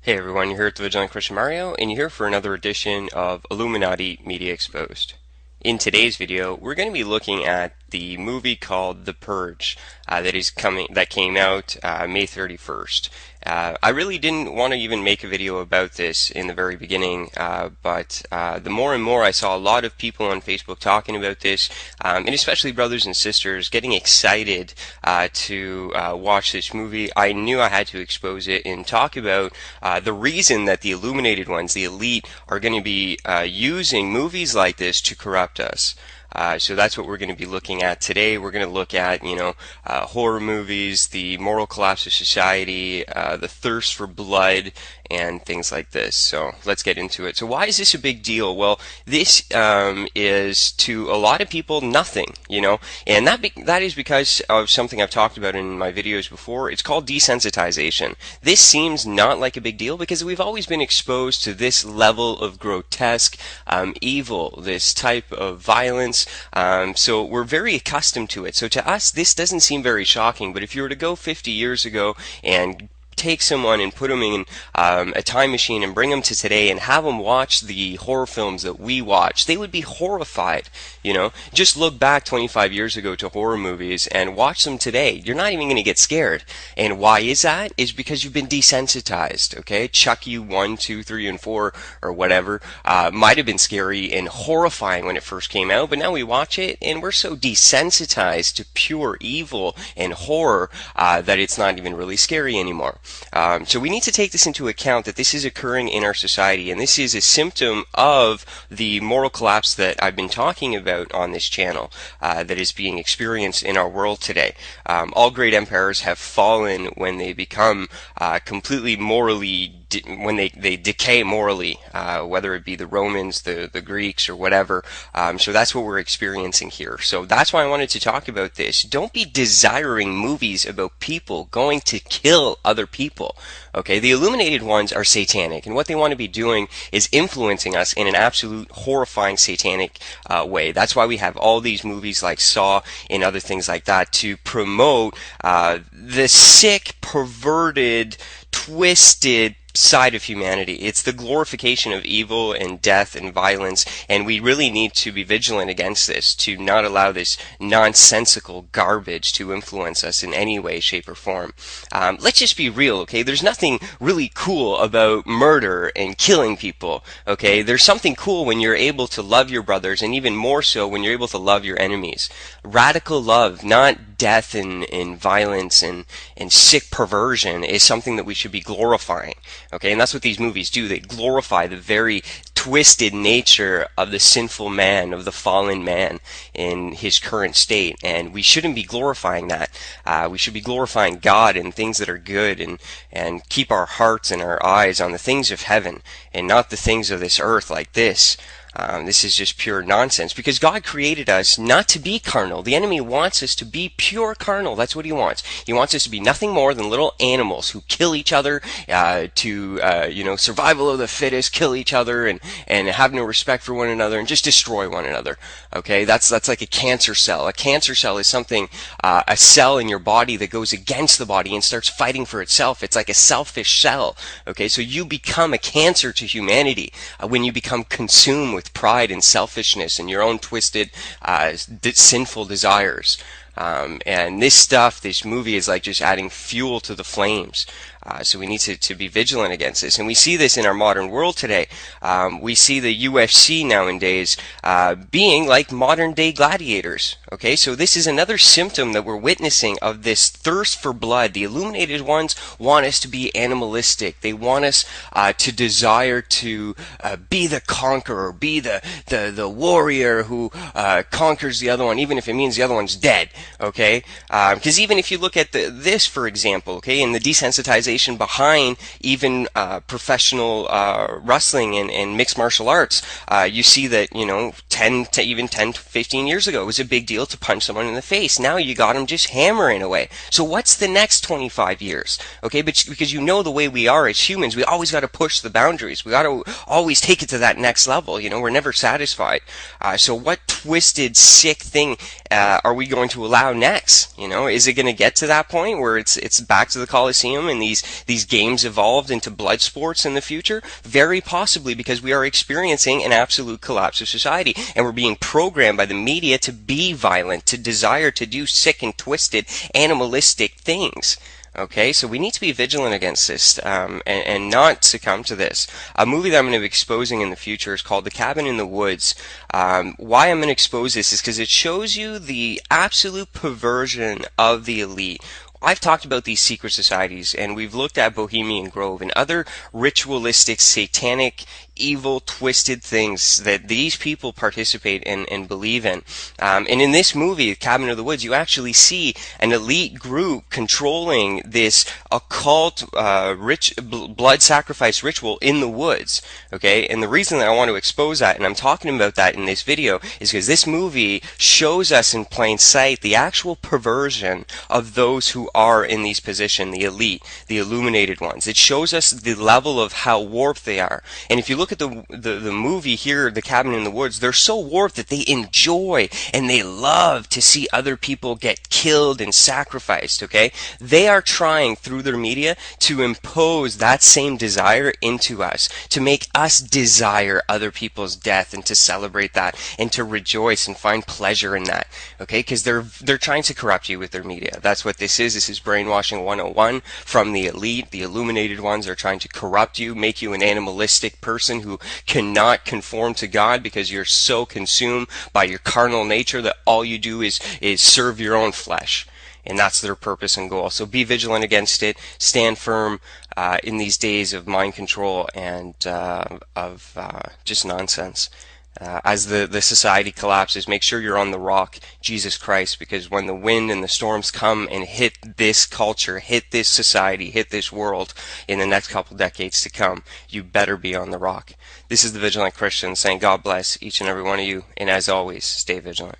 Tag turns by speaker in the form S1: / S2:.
S1: Hey everyone, you're here at the Vigilant Christian Mario, and you're here for another edition of Illuminati Media Exposed. In today's video, we're going to be looking at the movie called The Purge that came out May 31st. I really didn't want to even make a video about this in the very beginning, but the more and more I saw a lot of people on Facebook talking about this, and especially brothers and sisters getting excited to watch this movie, I knew I had to expose it and talk about the reason that the illuminated ones, the elite, are going to be using movies like this to corrupt us. So that's what we're going to be looking at today. We're going to look at, horror movies, the moral collapse of society, the thirst for blood, and things like this. So let's get into it. So why is this a big deal? Well, this is to a lot of people nothing, and that is because of something I've talked about in my videos before. It's called desensitization. This seems not like a big deal because we've always been exposed to this level of grotesque evil, this type of violence. So we're very accustomed to it. So to us, this doesn't seem very shocking. But if you were to go 50 years ago and take someone and put them in a time machine and bring them to today and have them watch the horror films that we watch, they would be horrified. Just look back 25 years ago to horror movies and watch them today. You're not even going to get scared. And why is that? Is because you've been desensitized. Okay, Chucky 1, 2, 3, and 4 or whatever might have been scary and horrifying when it first came out, but now we watch it and we're so desensitized to pure evil and horror that it's not even really scary anymore. So we need to take this into account, that this is occurring in our society, and this is a symptom of the moral collapse that I've been talking about on this channel that is being experienced in our world today. All great empires have fallen when they become completely morally when they decay morally, whether it be the Romans, the Greeks, or whatever. So that's what we're experiencing here. So that's why I wanted to talk about this. Don't be desiring movies about people going to kill other people. Okay, the illuminated ones are satanic, and what they want to be doing is influencing us in an absolute horrifying satanic way. That's why we have all these movies like Saw and other things like that to promote the sick, perverted, twisted side of humanity. It's the glorification of evil and death and violence, and we really need to be vigilant against this, to not allow this nonsensical garbage to influence us in any way, shape, or form. Let's just be real, okay? There's nothing really cool about murder and killing people, okay? There's something cool when you're able to love your brothers, and even more so when you're able to love your enemies. Radical love, not death and violence and sick perversion, is something that we should be glorifying. Okay, and that's what these movies do. They glorify the very twisted nature of the sinful man, of the fallen man in his current state, and we shouldn't be glorifying that. We should be glorifying God and things that are good, and keep our hearts and our eyes on the things of heaven and not the things of this earth like this. This is just pure nonsense, because God created us not to be carnal. The enemy wants us to be pure carnal. That's what he wants. He wants us to be nothing more than little animals who kill each other survival of the fittest, kill each other and have no respect for one another and just destroy one another. Okay, that's like a cancer cell. A cancer cell is something, a cell in your body that goes against the body and starts fighting for itself. It's like a selfish cell. Okay, so you become a cancer to humanity when you become consumed with pride and selfishness and your own twisted, sinful desires. And this movie is like just adding fuel to the flames. So we need to be vigilant against this. And we see this in our modern world today. We see the UFC nowadays being like modern day gladiators. Okay, so this is another symptom that we're witnessing of this thirst for blood. The illuminated ones want us to be animalistic. They want us to desire to be the conqueror, be the warrior who conquers the other one, even if it means the other one's dead. Okay, because even if you look at this, for example, okay, in the desensitization behind even professional wrestling and mixed martial arts, you see that 10 to 15 years ago it was a big deal to punch someone in the face. Now you got them just hammering away. So what's the next 25 years? Okay, but because the way we are as humans, we always got to push the boundaries. We got to always take it to that next level. We're never satisfied. So what twisted, sick thing are we going to allow next? You know, is it going to get to that point where it's back to the Coliseum and these games evolved into blood sports in the future? Very possibly, because we are experiencing an absolute collapse of society, and we're being programmed by the media to be violent, to desire to do sick and twisted, animalistic things. Okay, so we need to be vigilant against this and not succumb to this. A movie that I'm going to be exposing in the future is called The Cabin in the Woods. Why I'm going to expose this is because it shows you the absolute perversion of the elite. I've talked about these secret societies, and we've looked at Bohemian Grove and other ritualistic, satanic, evil, twisted things that these people participate in and believe in. And in this movie, Cabin in the Woods, you actually see an elite group controlling this occult blood sacrifice ritual in the woods. Okay, and the reason that I want to expose that, and I'm talking about that in this video, is because this movie shows us in plain sight the actual perversion of those who are in these positions, the elite, the illuminated ones. It shows us the level of how warped they are. And if you look at the movie here, The Cabin in the Woods, they're so warped that they enjoy and they love to see other people get killed and sacrificed, okay? They are trying through their media to impose that same desire into us, to make us desire other people's death and to celebrate that and to rejoice and find pleasure in that, okay? Because they're trying to corrupt you with their media. That's what this is. This is brainwashing 101 from the elite. The illuminated ones are trying to corrupt you, make you an animalistic person who cannot conform to God because you're so consumed by your carnal nature that all you do is serve your own flesh. And that's their purpose and goal. So be vigilant against it. Stand firm in these days of mind control and of just nonsense. As the society collapses, make sure you're on the rock, Jesus Christ, because when the wind and the storms come and hit this culture, hit this society, hit this world in the next couple decades to come, you better be on the rock. This is the Vigilant Christian saying God bless each and every one of you, and as always, stay vigilant.